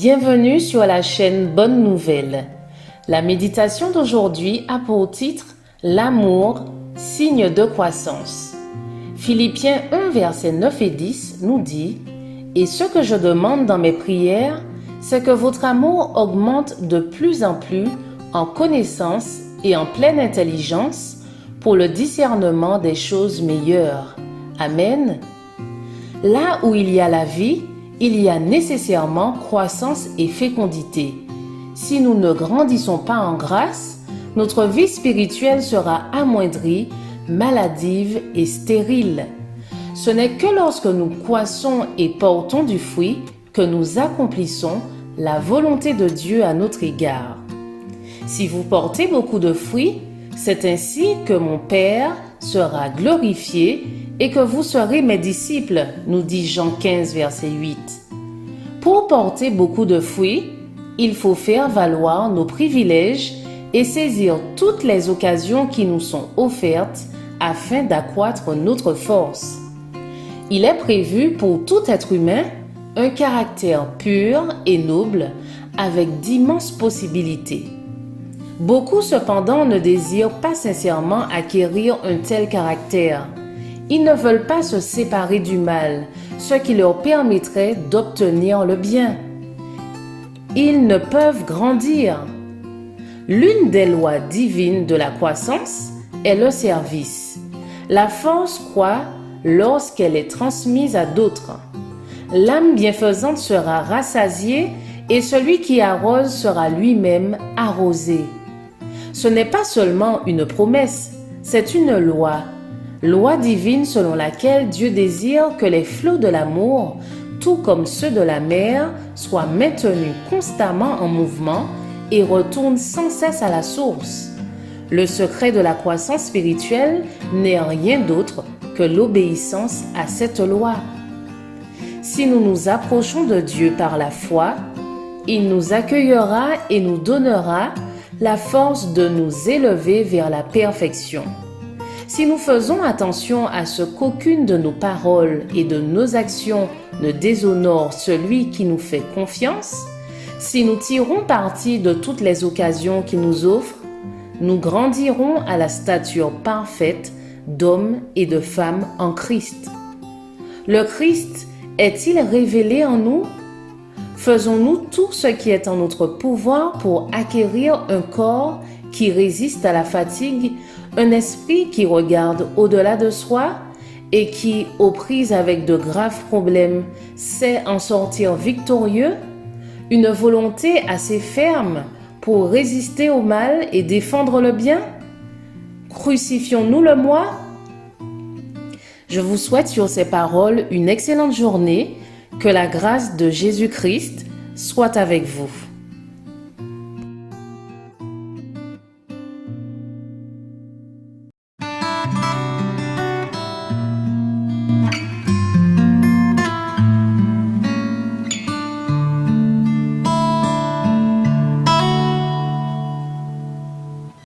Bienvenue sur la chaîne Bonne Nouvelle. La méditation d'aujourd'hui a pour titre « L'amour, signe de croissance ». Philippiens 1, versets 9 et 10 nous dit « Et ce que je demande dans mes prières, c'est que votre amour augmente de plus en plus en connaissance et en pleine intelligence pour le discernement des choses meilleures. Amen. » Là où il y a la vie, il y a nécessairement croissance et fécondité. Si nous ne grandissons pas en grâce, notre vie spirituelle sera amoindrie, maladive et stérile. Ce n'est que lorsque nous croissons et portons du fruit que nous accomplissons la volonté de Dieu à notre égard. Si vous portez beaucoup de fruits, c'est ainsi que mon Père sera glorifié et que vous serez mes disciples, nous dit Jean 15, verset 8. Pour porter beaucoup de fruits, il faut faire valoir nos privilèges et saisir toutes les occasions qui nous sont offertes afin d'accroître notre force. Il est prévu pour tout être humain un caractère pur et noble avec d'immenses possibilités. Beaucoup cependant ne désirent pas sincèrement acquérir un tel caractère. Ils ne veulent pas se séparer du mal, ce qui leur permettrait d'obtenir le bien. Ils ne peuvent grandir. L'une des lois divines de la croissance est le service. La force croît lorsqu'elle est transmise à d'autres. L'âme bienfaisante sera rassasiée et celui qui arrose sera lui-même arrosé. Ce n'est pas seulement une promesse, c'est une loi. Loi divine selon laquelle Dieu désire que les flots de l'amour, tout comme ceux de la mer, soient maintenus constamment en mouvement et retournent sans cesse à la source. Le secret de la croissance spirituelle n'est rien d'autre que l'obéissance à cette loi. Si nous nous approchons de Dieu par la foi, il nous accueillera et nous donnera la force de nous élever vers la perfection. Si nous faisons attention à ce qu'aucune de nos paroles et de nos actions ne déshonore celui qui nous fait confiance, si nous tirons parti de toutes les occasions qu'il nous offre, nous grandirons à la stature parfaite d'hommes et de femmes en Christ. Le Christ est-il révélé en nous? Faisons-nous tout ce qui est en notre pouvoir pour acquérir un corps qui résiste à la fatigue, un esprit qui regarde au-delà de soi et qui, aux prises avec de graves problèmes, sait en sortir victorieux, une volonté assez ferme pour résister au mal et défendre le bien? Crucifions-nous le moi? Je vous souhaite sur ces paroles une excellente journée, que la grâce de Jésus-Christ soit avec vous.